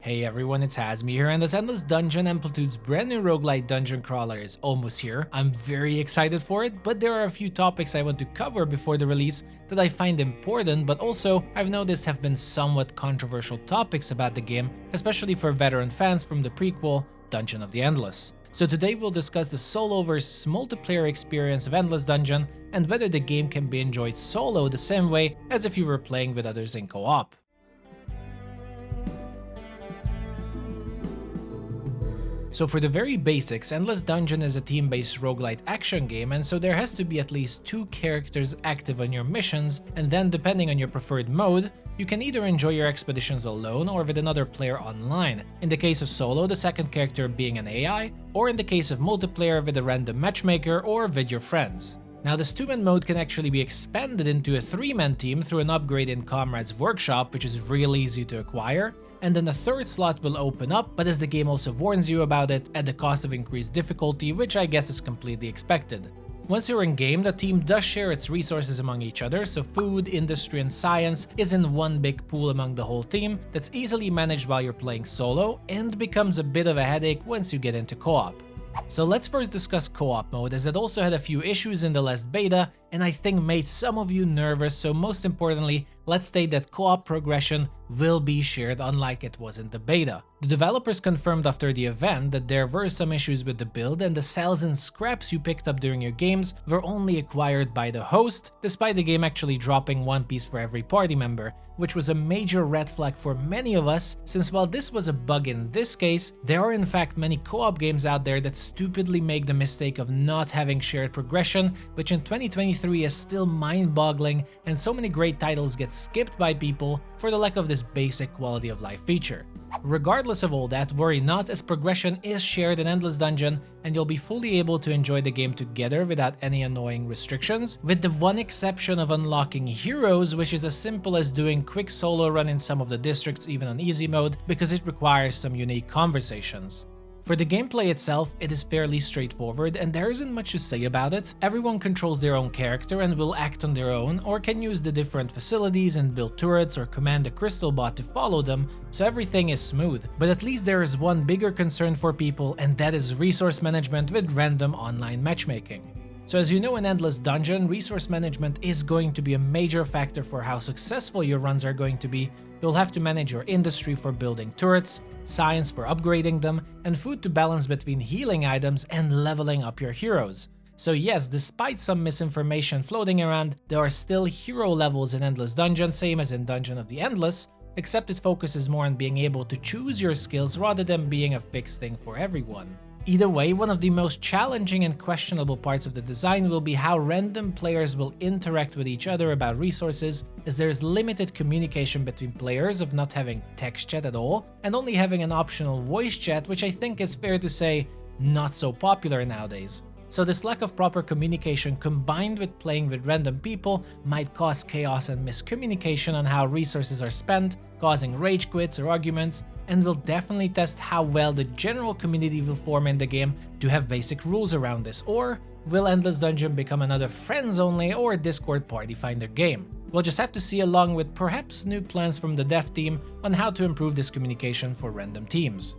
Hey everyone, it's Hazmy here, and as Endless Dungeon Amplitude's brand new roguelite dungeon crawler is almost here, I'm very excited for it, but there are a few topics I want to cover before the release that I find important, but also I've noticed have been somewhat controversial topics about the game, especially for veteran fans from the prequel, Dungeon of the Endless. So today we'll discuss the solo versus multiplayer experience of Endless Dungeon, and whether the game can be enjoyed solo the same way as if you were playing with others in co-op. So for the very basics, Endless Dungeon is a team-based roguelite action game, and so there has to be at least 2 characters active on your missions, and then depending on your preferred mode, you can either enjoy your expeditions alone or with another player online. In the case of solo, the second character being an AI, or in the case of multiplayer with a random matchmaker or with your friends. Now this 2-man mode can actually be expanded into a 3-man team through an upgrade in Comrade's Workshop, which is real easy to acquire, and then a 3rd slot will open up, but as the game also warns you about it, at the cost of increased difficulty, which I guess is completely expected. Once you're in game, the team does share its resources among each other, so food, industry, and science is in one big pool among the whole team that's easily managed while you're playing solo, and becomes a bit of a headache once you get into co-op. So let's first discuss co-op mode, as it also had a few issues in the last beta, and I think made some of you nervous, so most importantly, let's state that co-op progression will be shared unlike it was in the beta. The developers confirmed after the event that there were some issues with the build, and the cells and scraps you picked up during your games were only acquired by the host, despite the game actually dropping 1 piece for every party member, which was a major red flag for many of us, since while this was a bug in this case, there are in fact many co-op games out there that stupidly make the mistake of not having shared progression, which in 2023 is still mind-boggling, and so many great titles get skipped by people for the lack of this basic quality of life feature. Regardless of all that, worry not, as progression is shared in Endless Dungeon, and you'll be fully able to enjoy the game together without any annoying restrictions, with the one exception of unlocking heroes, which is as simple as doing quick solo run in some of the districts even on easy mode, because it requires some unique conversations. For the gameplay itself, it is fairly straightforward and there isn't much to say about it. Everyone controls their own character and will act on their own, or can use the different facilities and build turrets or command a crystal bot to follow them, so everything is smooth. But at least there is one bigger concern for people, and that is resource management with random online matchmaking. So as you know, in Endless Dungeon, resource management is going to be a major factor for how successful your runs are going to be. You'll have to manage your industry for building turrets, science for upgrading them, and food to balance between healing items and leveling up your heroes. So yes, despite some misinformation floating around, there are still hero levels in Endless Dungeon, same as in Dungeon of the Endless, except it focuses more on being able to choose your skills rather than being a fixed thing for everyone. Either way, one of the most challenging and questionable parts of the design will be how random players will interact with each other about resources, as there is limited communication between players of not having text chat at all, and only having an optional voice chat, which I think is fair to say not so popular nowadays. So this lack of proper communication combined with playing with random people might cause chaos and miscommunication on how resources are spent, causing rage quits or arguments, and will definitely test how well the general community will form in the game to have basic rules around this, or will Endless Dungeon become another friends only or Discord party finder game? We'll just have to see, along with perhaps new plans from the dev team on how to improve this communication for random teams.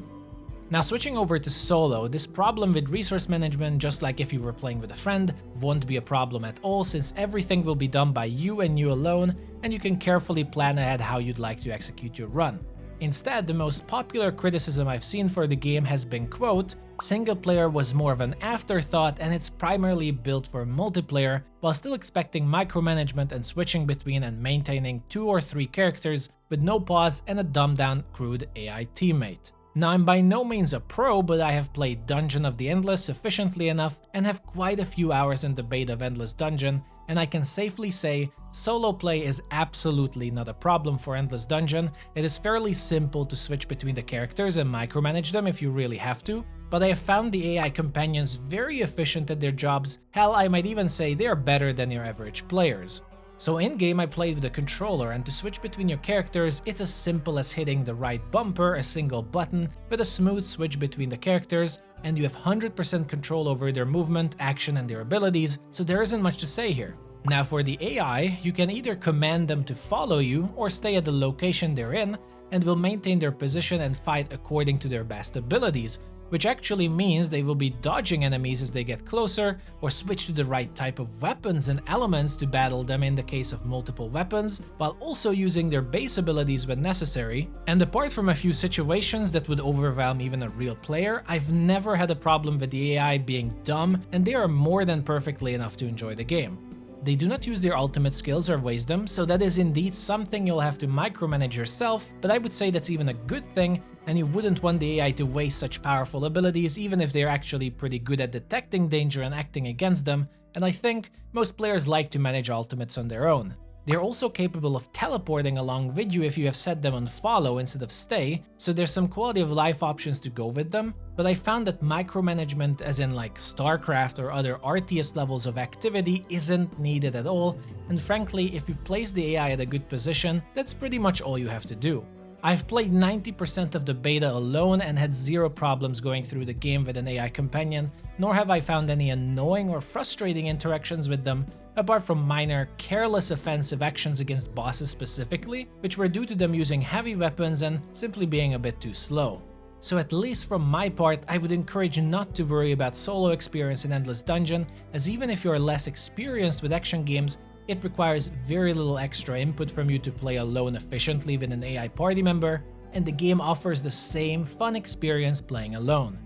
Now switching over to solo, this problem with resource management, just like if you were playing with a friend, won't be a problem at all, since everything will be done by you and you alone, and you can carefully plan ahead how you'd like to execute your run. Instead, the most popular criticism I've seen for the game has been, quote, "Single player was more of an afterthought and it's primarily built for multiplayer, while still expecting micromanagement and switching between and maintaining 2 or 3 characters with no pause and a dumbed-down, crude AI teammate." Now, I'm by no means a pro, but I have played Dungeon of the Endless sufficiently enough and have quite a few hours in the beta of Endless Dungeon, and I can safely say solo play is absolutely not a problem for Endless Dungeon. It is fairly simple to switch between the characters and micromanage them if you really have to, but I have found the AI companions very efficient at their jobs. Hell, I might even say they are better than your average players. So in-game I played with a controller, and to switch between your characters, it's as simple as hitting the right bumper, a single button, with a smooth switch between the characters, and you have 100% control over their movement, action, and their abilities, so there isn't much to say here. Now for the AI, you can either command them to follow you or stay at the location they're in, and will maintain their position and fight according to their best abilities, which actually means they will be dodging enemies as they get closer, or switch to the right type of weapons and elements to battle them in the case of multiple weapons, while also using their base abilities when necessary. And apart from a few situations that would overwhelm even a real player, I've never had a problem with the AI being dumb, and they are more than perfectly enough to enjoy the game. They do not use their ultimate skills or wisdom, so that is indeed something you'll have to micromanage yourself, but I would say that's even a good thing, and you wouldn't want the AI to waste such powerful abilities even if they're actually pretty good at detecting danger and acting against them, and I think most players like to manage ultimates on their own. They're also capable of teleporting along with you if you have set them on follow instead of stay, so there's some quality of life options to go with them, but I found that micromanagement as in like StarCraft or other RTS levels of activity isn't needed at all, and frankly, if you place the AI at a good position, that's pretty much all you have to do. I've played 90% of the beta alone and had zero problems going through the game with an AI companion, nor have I found any annoying or frustrating interactions with them, apart from minor, careless offensive actions against bosses specifically, which were due to them using heavy weapons and simply being a bit too slow. So at least from my part, I would encourage not to worry about solo experience in Endless Dungeon, as even if you're less experienced with action games, it requires very little extra input from you to play alone efficiently with an AI party member, and the game offers the same fun experience playing alone.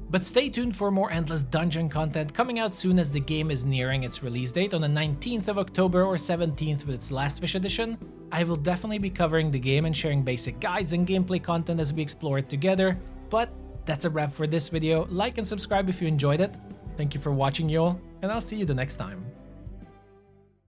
But stay tuned for more Endless Dungeon content coming out soon, as the game is nearing its release date on the 19th of October or 17th with its last fish edition. I will definitely be covering the game and sharing basic guides and gameplay content as we explore it together, but that's a wrap for this video. Like and subscribe if you enjoyed it. Thank you for watching, y'all, and I'll see you the next time.